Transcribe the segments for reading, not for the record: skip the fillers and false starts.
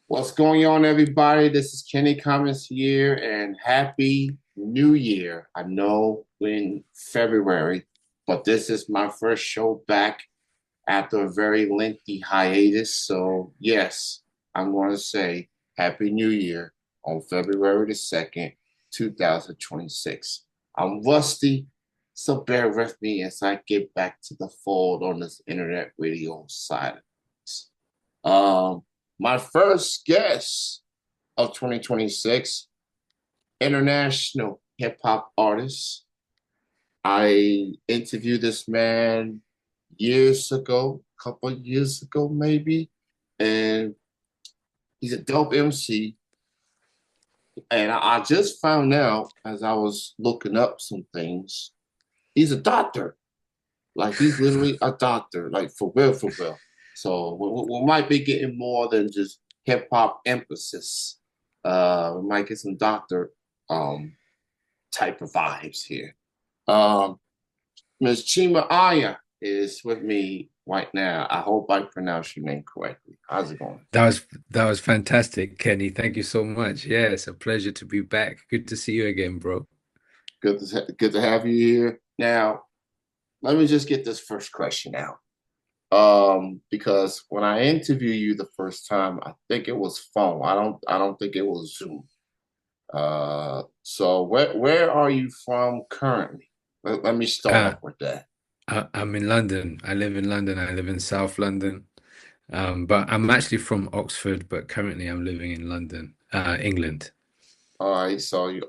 What's going on, everybody? This is Kenny Cummins here, and Happy New Year. I know we're in February, but this is my first show back after a very lengthy hiatus. So, yes, I'm going to say Happy New Year on February the 2nd, 2026. I'm rusty, so bear with me as I get back to the fold on this internet radio side. Um, my first guest of 2026, international hip hop artist. I interviewed this man years ago, a couple of years ago, maybe, and he's a dope MC. And I just found out as I was looking up some things, he's a doctor. Like he's literally a doctor, like for real, for real. So we might be getting more than just hip hop emphasis. We might get some doctor um, type of vibes here. Um, Ms. Chima Anya is with me right now. I hope I pronounced your name correctly. How's it going? That was fantastic, Kenny. Thank you so much. Yeah, it's a pleasure to be back. Good to see you again, bro. Good to have you here. Now, let me just get this first question out. Because when I interviewed you the first time, I think it was phone. I don't think it was Zoom. So where are you from currently? Let me start Uh, off with that. I'm in London. I live in London. I live in South London. But I'm actually from Oxford, but currently I'm living in London, England. All right, so you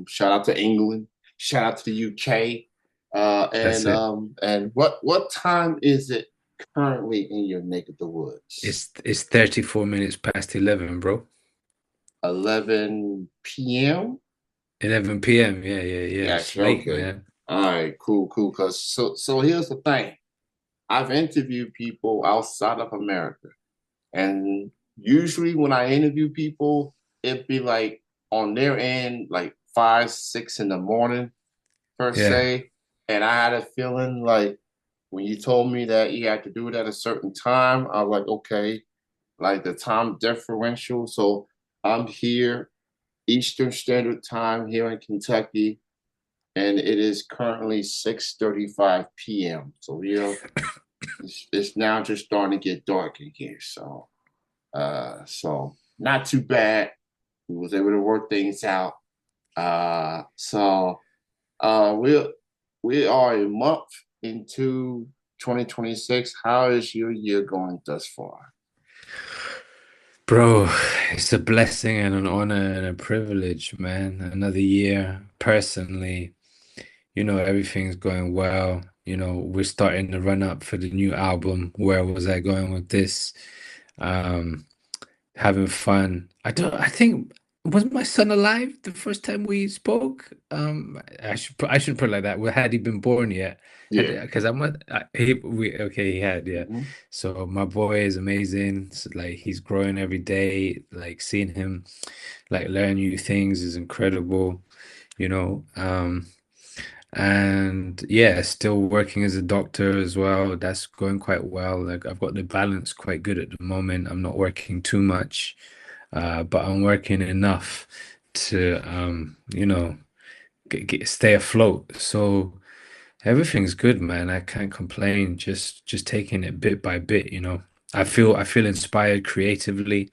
shout out to England, shout out to the UK. That's it. And what time is it currently in your neck of the woods? It's 34 minutes past 11, bro. 11 p.m. 11 p.m. Yeah, yeah, yeah. It's Yes, late, okay. man. All right, cool. Cause so here's the thing. I've interviewed people outside of America. And usually when I interview people, it'd be like on their end, like 5, 6 in the morning, per Yeah. se. And I had a feeling like when you told me that you had to do it at a certain time, I was like, okay, like the time differential. So I'm here, Eastern Standard Time here in Kentucky, and it is currently 6:35 p.m. So it's now just starting to get dark in here. So not too bad. We was able to work things out. So we we are a month into 2026. How is your year going thus far? Bro, it's a blessing and an honor and a privilege, man. Another year, personally. Everything's going well. We're starting to run up for the new album. Where was I going with this? Um, Having fun. I think, was my son alive the first time we spoke? I should put it like that. Well, had he been born yet? Yeah. Because okay, he had, yeah. Hmm. So my boy is amazing. So, like, he's growing every day. Like, seeing him like learn new things is incredible, you know. And yeah, still working as a doctor as well. That's going quite well. Like, I've got the balance quite good at the moment. I'm not working too much, but I'm working enough to, stay afloat. So everything's good, man. I can't complain. Just taking it bit by bit, I feel inspired creatively.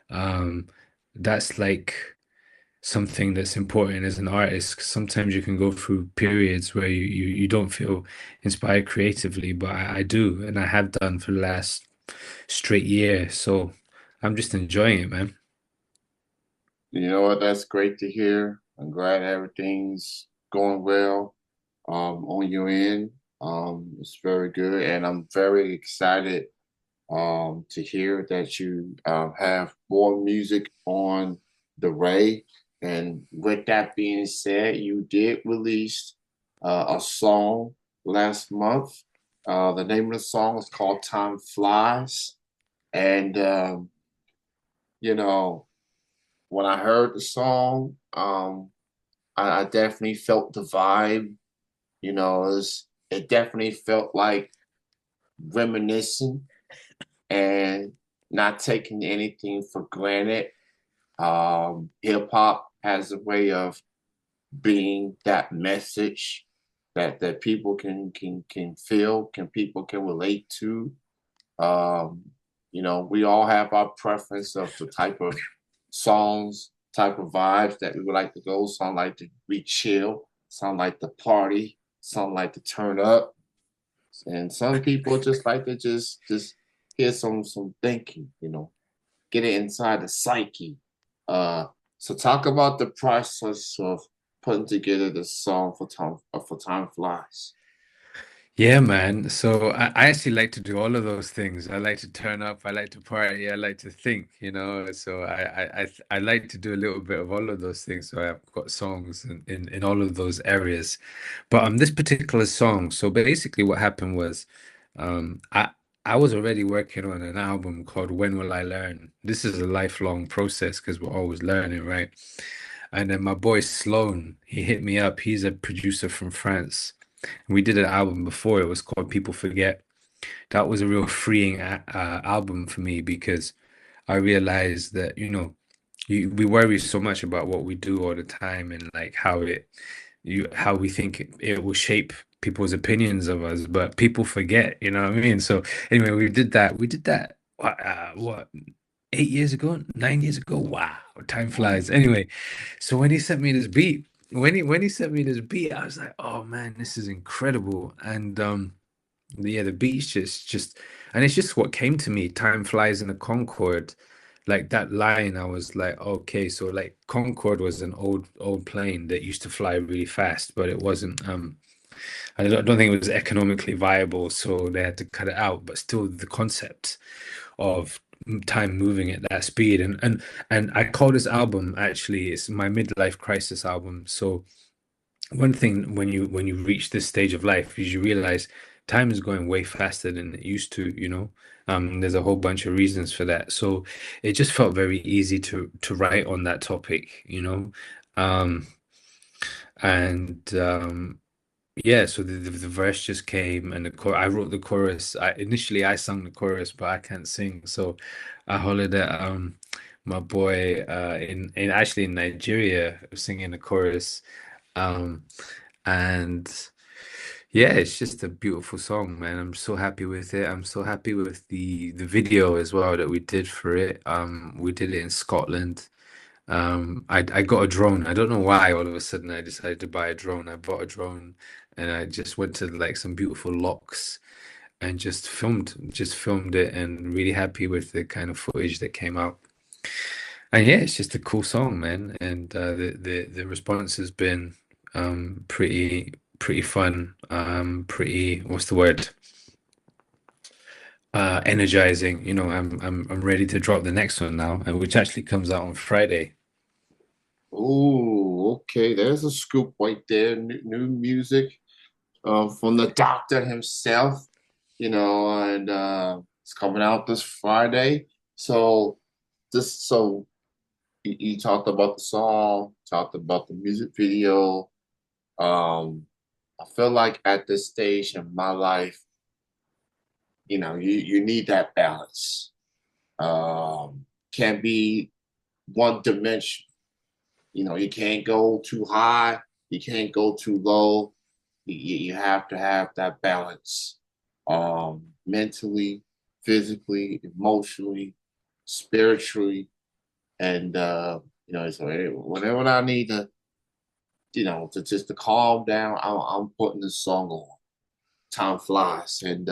Um, that's like something that's important as an artist. 'Cause sometimes you can go through periods where you don't feel inspired creatively, but I do, and I have done for the last straight year. So I'm just enjoying it, man. You know what? That's great to hear. I'm glad everything's going well on your end. It's very good, and I'm very excited to hear that you have more music on the way. And with that being said, you did release a song last month. The name of the song is called Time Flies. And, you know, when I heard the song, I definitely felt the vibe. It definitely felt like reminiscing. And not taking anything for granted. Hip hop has a way of being that message that people can feel, can people can relate to. Um, we all have our preference of the type of songs, type of vibes that we would like to go. Some like to be chill, some like to party, some like to turn up, and some people just like to just hear some thinking, get it inside the psyche. Uh, so talk about the process of putting together the song for time flies. Yeah, man. So I actually like to do all of those things. I like to turn up, I like to party, I like to think, you know. So I like to do a little bit of all of those things. So I've got songs in all of those areas. But this particular song, so basically what happened was um I I was already working on an album called When Will I Learn? This is a lifelong process because we're always learning, right? And then my boy Sloan, he hit me up. He's a producer from France. We did an album before. It was called People Forget. That was a real freeing album for me because I realized that, we worry so much about what we do all the time and like how we think it will shape people's opinions of us, but people forget, you know what I mean? So anyway, we did that. We did that. What 8 years ago, 9 years ago? Wow, time flies. Anyway, so when he sent me this beat, when he sent me this beat, I was like, oh man, this is incredible. And yeah, the beats and it's just what came to me. Time flies in a Concorde. Like that line, I was like, okay, so like Concorde was an old plane that used to fly really fast, but it wasn't I don't think it was economically viable, so they had to cut it out. But still, the concept of time moving at that speed, and I call this album actually it's my midlife crisis album. So one thing when you reach this stage of life is you realize time is going way faster than it used to, you know. There's a whole bunch of reasons for that. So it just felt very easy to write on that topic, you know. Um, and Yeah, so the verse just came and I wrote the chorus. I sung the chorus, but I can't sing. So I hollered at my boy in actually in Nigeria singing the chorus. Um and yeah, it's just a beautiful song, man. I'm so happy with it. I'm so happy with the video as well that we did for it. We did it in Scotland. I got a drone. I don't know why all of a sudden I decided to buy a drone. I bought a drone and I just went to like some beautiful locks and just filmed it and really happy with the kind of footage that came out. And yeah, it's just a cool song, man. And the response has been pretty fun. Pretty what's the word? Energizing. You know, I'm ready to drop the next one now, and which actually comes out on Friday. Oh, okay. There's a scoop right there. New music from the doctor himself, and it's coming out this Friday. So so you talked about the song, talked about the music video. I feel like at this stage in my life, you need that balance. Can't be one dimension. You can't go too high, you can't go too low. You have to have that balance, mentally, physically, emotionally, spiritually, and so whenever I need to just to calm down, I'm putting this song on. Time flies, and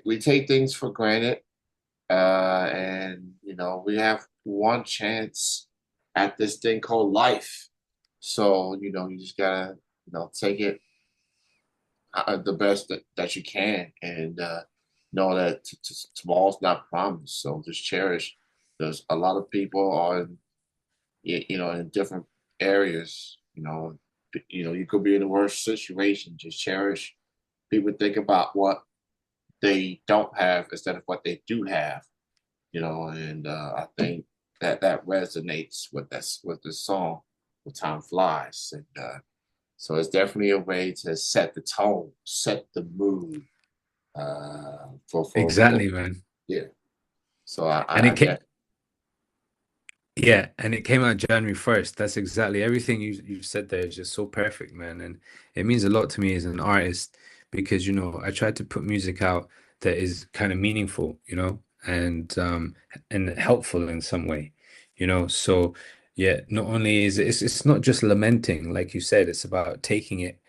we take things for granted, and we have one chance at this thing called life. So you just gotta take it the best that you can, and know that tomorrow's not promised. So just cherish. There's a lot of people on in different areas. You could be in the worst situation. Just cherish. People think about what they don't have instead of what they do have. And I think that resonates with the song "The Time Flies," and so it's definitely a way to set the tone, set the mood, for Exactly, man. yeah. So And I it came, get yeah, and it came out January 1st. That's exactly everything you've said there is just so perfect, man. And it means a lot to me as an artist because, I try to put music out that is kind of meaningful, and helpful in some way, So yeah, not only is it's not just lamenting, like you said, it's about taking it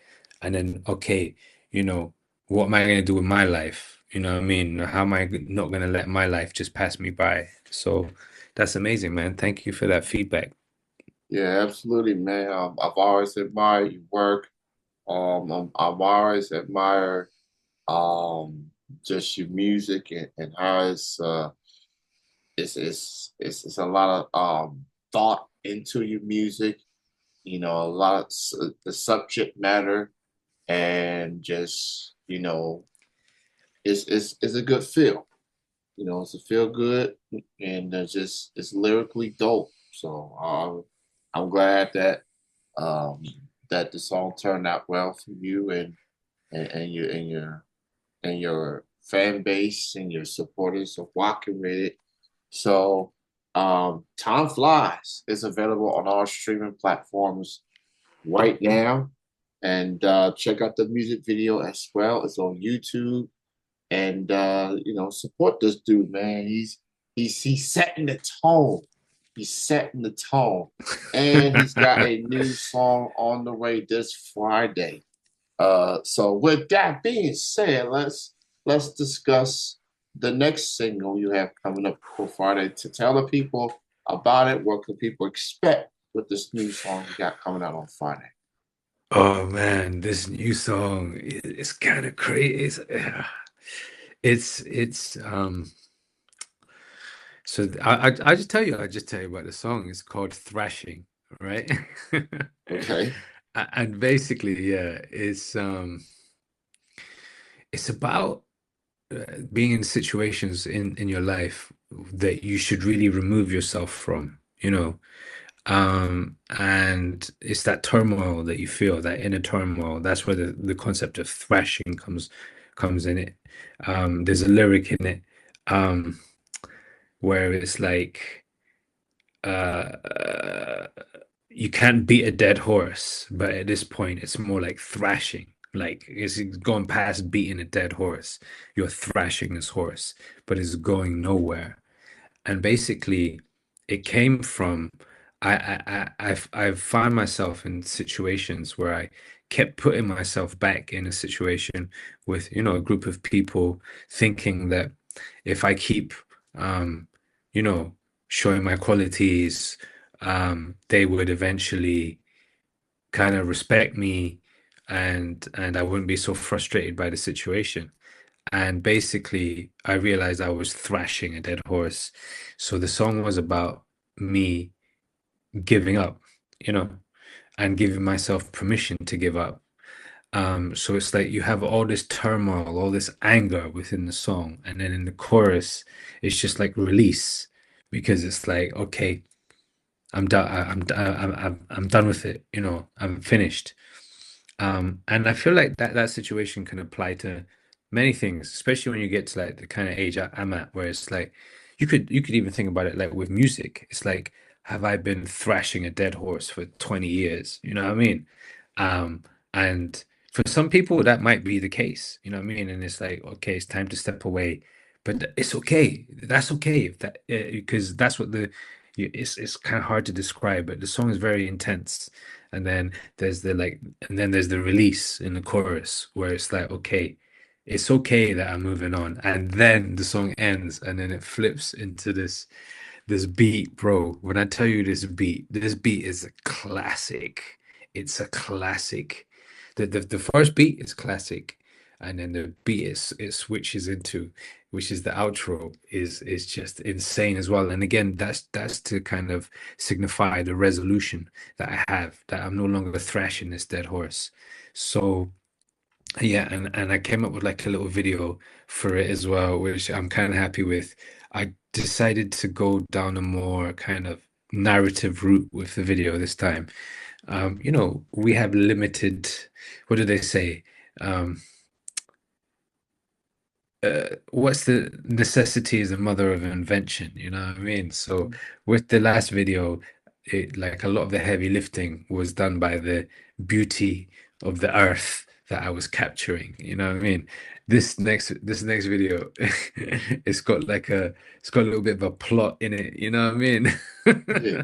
and then, okay, you know, what am I going to do with my life? You know what I mean? How am I not going to let my life just pass me by? So that's amazing, man. Thank you for that feedback. yeah, absolutely, man. I've always admired your work. I've always admired just your music and how it's a lot of thought into your music. A lot of the subject matter and just it's a good feel. It's a feel good and it's lyrically dope. So I'm glad um, that the song turned out well for you and your fan base and your supporters of walking with it. So Time Flies is available on all streaming platforms right now. And check out the music video as well. It's on YouTube. And support this dude, man. He's setting the tone. He's setting the tone. And he's got a new song on the way this Friday. So with that being said, let's discuss the next single you have coming up for Friday to tell the people about it. What can people expect with this new song you got coming out on Friday? Oh man, this new song is kind of crazy. It's so I just tell you about the song. It's called Thrashing, right? Okay. And basically, yeah, it's about being in situations in your life that you should really remove yourself from. And it's that turmoil that you feel, that inner turmoil. That's where the concept of thrashing comes in it. There's a lyric in it, um, where it's like, uh, you can't beat a dead horse, but at this point, it's more like thrashing. Like it's gone past beating a dead horse. You're thrashing this horse, but it's going nowhere. And basically, it came from I've found myself in situations where I kept putting myself back in a situation with, a group of people, thinking that if I keep, um, you know, showing my qualities, they would eventually kind of respect me, and I wouldn't be so frustrated by the situation. And basically, I realized I was thrashing a dead horse. So the song was about me giving up, you know, and giving myself permission to give up. So it's like you have all this turmoil, all this anger within the song, and then in the chorus, it's just like release because it's like, okay, I'm done. I'm done with it. I'm finished. And I feel like that situation can apply to many things, especially when you get to like the kind of age I'm at, where it's like you could even think about it like with music. It's like, have I been thrashing a dead horse for 20 years? You know what I mean? Um, and for some people that might be the case, you know what I mean? And it's like, okay, it's time to step away. But it's okay. That's okay if that because that's what it's kind of hard to describe, but the song is very intense. And then there's the like, and then there's the release in the chorus where it's like, okay, it's okay that I'm moving on. And then the song ends, and then it flips into this beat, bro. When I tell you this beat is a classic. It's a classic. The first beat is classic, and then the beat it switches into, which is the outro, is just insane as well. And again, that's to kind of signify the resolution that I have, that I'm no longer thrashing this dead horse. So yeah, and I came up with like a little video for it as well, which I'm kind of happy with. I decided to go down a more kind of narrative route with the video this time. We have limited, what do they say? Um, what's the necessity is the mother of invention, you know what I mean? So with the last video, it like a lot of the heavy lifting was done by the beauty of the earth that I was capturing, you know what I mean? This next video, it's got a little bit of a plot in it, you know what I mean? Yeah.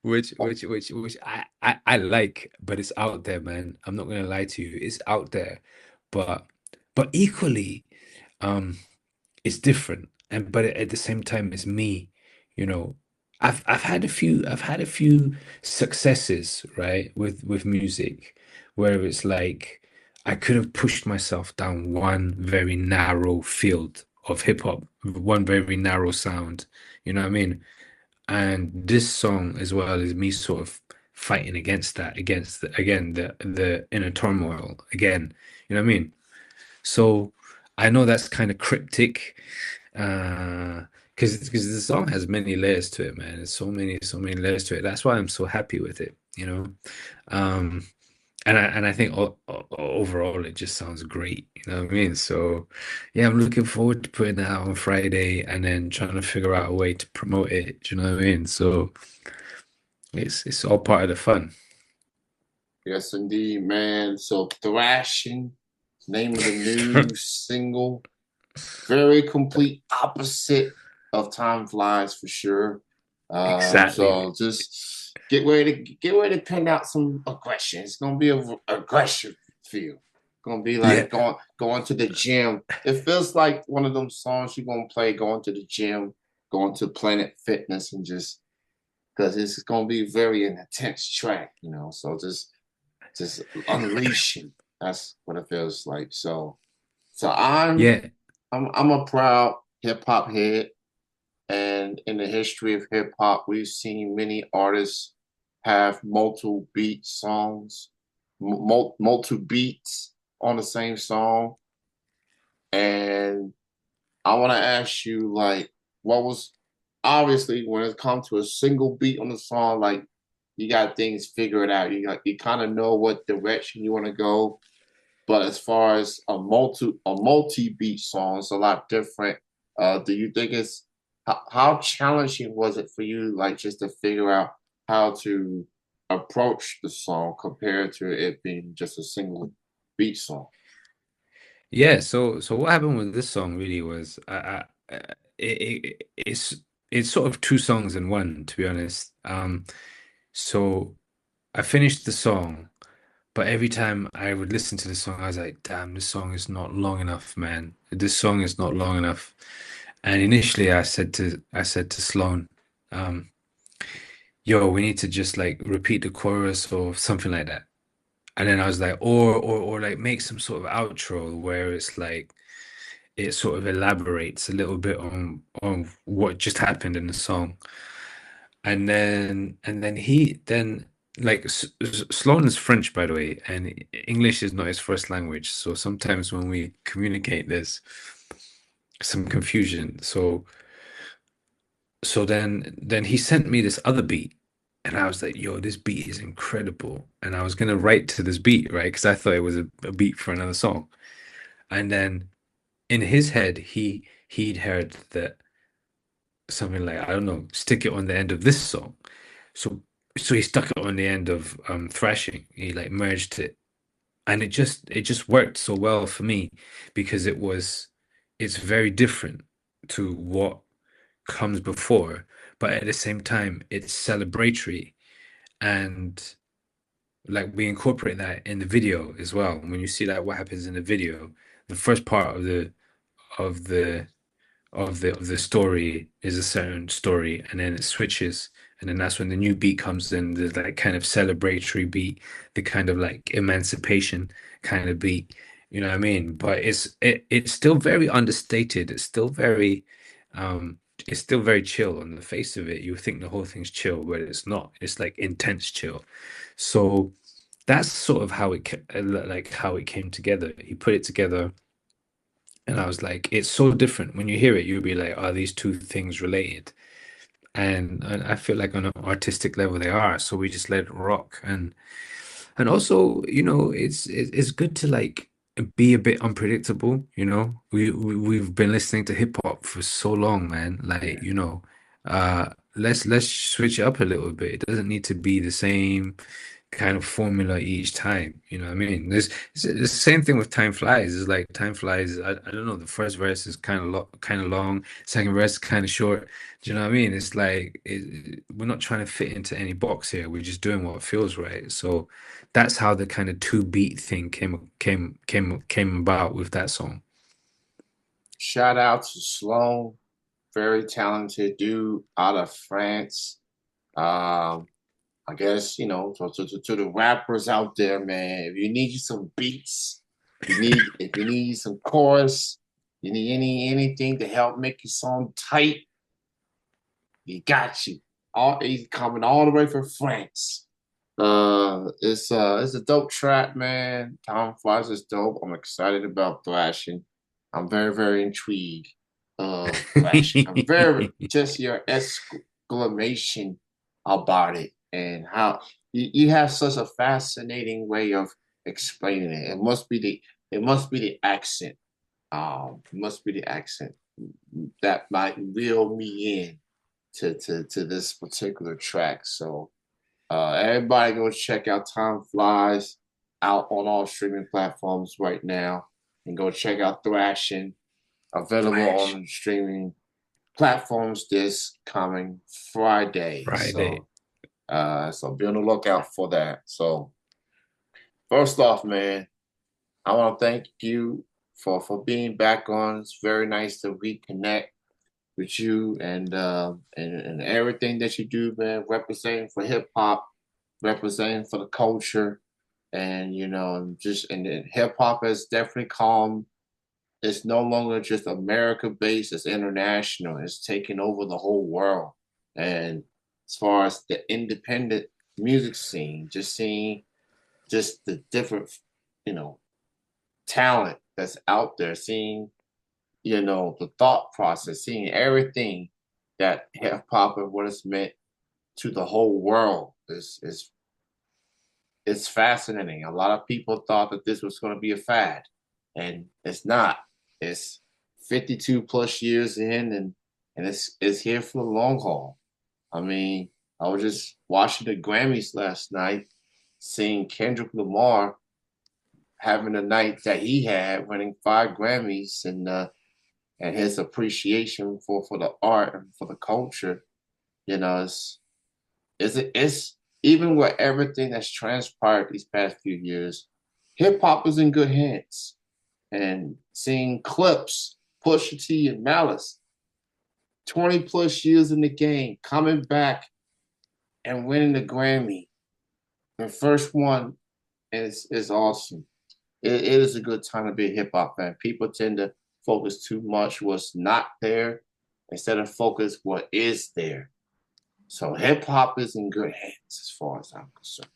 Which I like, but it's out there, man. I'm not gonna lie to you, it's out there, but equally. Um, it's different, and but at the same time, it's me. You know, I've had a few successes, right, with music, where it's like I could have pushed myself down one very narrow field of hip hop, one very narrow sound. You know what I mean? And this song as well is me sort of fighting against that, against again the inner turmoil again. You know what I mean? So I know that's kind of cryptic, because the song has many layers to it, man. There's so many layers to it. That's why I'm so happy with it, you know. Um, and I think overall it just sounds great, you know what I mean? So yeah, I'm looking forward to putting that out on Friday and then trying to figure out a way to promote it. Do you know what I mean? So it's all part of the fun. Yes, indeed, man. So thrashing, name of the new single. Very complete opposite of Time Flies for sure. Exactly. So just get ready to pen out some aggression. It's gonna be a aggression feel. Gonna be Yeah. like going to the gym. It feels like one of them songs you're gonna play going to the gym, going to Planet Fitness, and just because it's gonna be very an intense track, you know. So just unleashing. That's what it feels like. So Yeah. I'm a proud hip hop head, and in the history of hip hop, we've seen many artists have multiple beat songs, multiple beats on the same song. And I want to ask you, like, what was obviously when it comes to a single beat on the song, like you got things figured out. You kind of know what direction you want to go. But as far as a multi beat song, it's a lot different. Do you think it's how challenging was it for you, like just to figure out how to approach the song compared to it being just a single beat song? Yeah, so what happened with this song really was it's sort of two songs in one, to be honest. So I finished the song, but every time I would listen to the song, I was like, damn, this song is not long enough, man. This song is not long enough. And initially I said to Sloan, um, yo, we need to just like repeat the chorus or something like that. And then I was like, or like make some sort of outro where it's like it sort of elaborates a little bit on what just happened in the song. And then he then like Sloan is French, by the way, and English is not his first language. So sometimes when we communicate, there's some confusion. So then he sent me this other beat, and I was like, "Yo, this beat is incredible." And I was gonna write to this beat, right? Because I thought it was a beat for another song. And then in his head, he'd heard that something like, I don't know, stick it on the end of this song. So so he stuck it on the end of thrashing. He like merged it. And it just worked so well for me because it's very different to what comes before, but at the same time it's celebratory, and like we incorporate that in the video as well. When you see like what happens in the video, the first part of the of the story is a certain story, and then it switches, and then that's when the new beat comes in, the like kind of celebratory beat, the kind of like emancipation kind of beat, you know what I mean? But it's still very understated. Um it's still very chill on the face of it. You think the whole thing's chill, but it's not. It's like intense chill. So that's sort of how like how it came together. He put it together, and I was like, it's so different. When you hear it, you'll be like, are these two things related? And I feel like on an artistic level they are. So we just let it rock. And also, it's good to like be a bit unpredictable, you know. We've been listening to hip hop for so long, man. Like, Yeah. you know, let's switch it up a little bit. It doesn't need to be the same kind of formula each time. You know what I mean? It's the same thing with Time Flies. It's like Time Flies, I don't know, the first verse is kind of long, second verse is kind of short. Do you know what I mean? It's like we're not trying to fit into any box here. We're just doing what feels right. So that's how the kind of two beat thing came about with that song. Shout out to Sloan, very talented dude out of France. Um, I guess, to the rappers out there, man, if you need you some beats, if you need some chorus, you need anything to help make your song tight, he got you. He's coming all the way from France. It's a dope track, man. Tom Flies is dope. I'm excited about thrashing. I'm very, very intrigued of thrashing. I'm very just your exclamation about it and how you have such a fascinating way of explaining it. It must be the accent. It must be the accent that might reel me in to this particular track. So everybody go check out Time Flies out on all streaming platforms right now. And go check out Thrashing, available Thrash on streaming platforms this coming Friday. Friday. So be on the lookout for that. So first off, man, I want to thank you for being back on. It's very nice to reconnect with you and everything that you do, man, representing for hip hop, representing for the culture, and just and hip hop has definitely come. It's no longer just America based; it's international. It's taking over the whole world. And as far as the independent music scene, just seeing just the different, you know, talent that's out there, seeing the thought process, seeing everything that hip hop and what it's meant to the whole world is it's fascinating. A lot of people thought that this was going to be a fad, and it's not. It's 52 plus years in, and it's here for the long haul. I mean, I was just watching the Grammys last night, seeing Kendrick Lamar having the night that he had, winning 5 Grammys, and his appreciation for the art and for the culture. It's even with everything that's transpired these past few years, hip hop is in good hands. And seeing clips, Pusha T and Malice, 20 plus years in the game, coming back and winning the Grammy, the first one is awesome. It is a good time to be a hip hop fan. People tend to focus too much what's not there instead of focus what is there. So hip hop is in good hands as far as I'm concerned.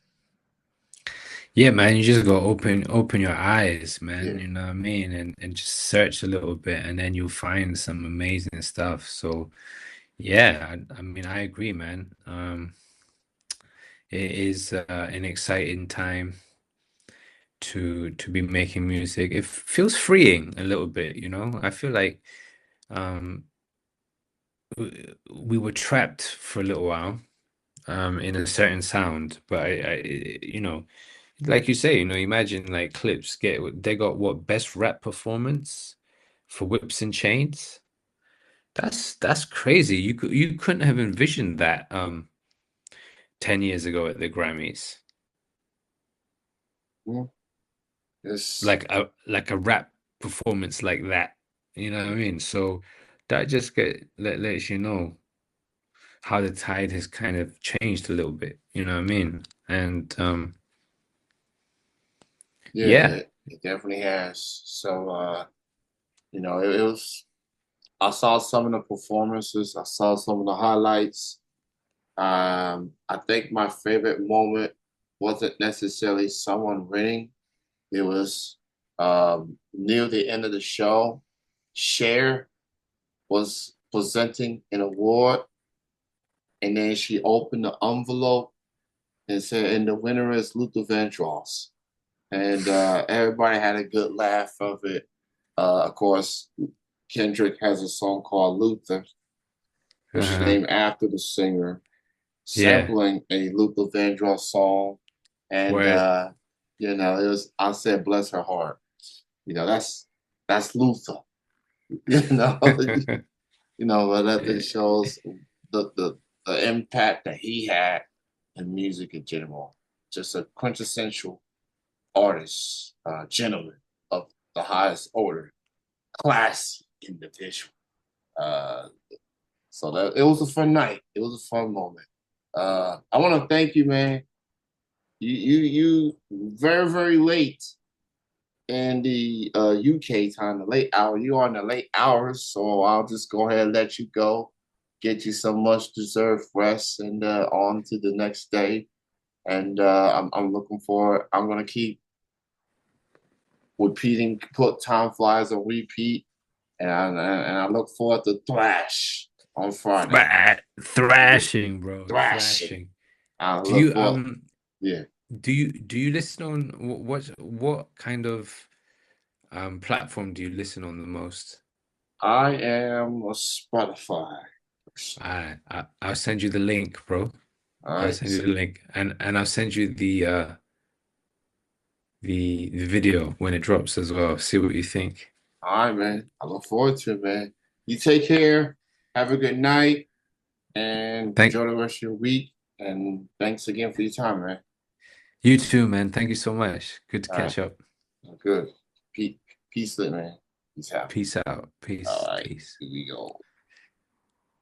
Yeah, man, you just go open your eyes, man, Yeah. you know what I mean? And just search a little bit and then you'll find some amazing stuff. So yeah, I mean I agree, man. It is an exciting time to be making music. It feels freeing a little bit, you know? I feel like um we were trapped for a little while in a certain sound, but you know, like you say, you know, imagine like Clips they got what best rap performance for Whips and Chains. That's crazy. You couldn't have envisioned that 10 years ago at the Grammys. Yeah. It's Like a rap performance like that. You know what I mean? So that just lets you know how the tide has kind of changed a little bit. You know what I mean? And Yeah, yeah. it definitely has. So it was I saw some of the performances, I saw some of the highlights. I think my favorite moment wasn't necessarily someone winning. It was near the end of the show. Cher was presenting an award, and then she opened the envelope and said, "And the winner is Luther Vandross." and everybody had a good laugh of it. Of course, Kendrick has a song called Luther, which is Uh-huh. named after the singer, Yeah. sampling a Luther Vandross song. And Word. it was I said, bless her heart. That's Luther. You know, but that shows the impact that he had in music in general. Just a quintessential artist, gentleman of the highest order, classy individual. Uh, so that it was a fun night. It was a fun moment. I want to thank you, man. You very very late in the UK time, the late hour. You are in the late hours, so I'll just go ahead and let you go. Get you some much deserved rest, and on to the next day. And I'm looking forward. I'm gonna keep repeating, put time flies on repeat, and I look forward to thrash on Friday. Thrashing, bro. Thrashing. Thrashing. I Do look you forward. Yeah, do you listen on what kind of platform do you listen on the most? I am a Spotify person. I'll send you the link, bro. All I'll right, send you the link, and I'll send you the video when it drops as well. See what you think. all right, man. I look forward to it, man. You take care. Have a good night, and Thank enjoy the rest of your week. And thanks again for your time, man. you too, man. Thank you so much. Good to All right, catch up. good. Peace, peace, man. Peace out. Peace out. All Peace. right, Peace. here we go.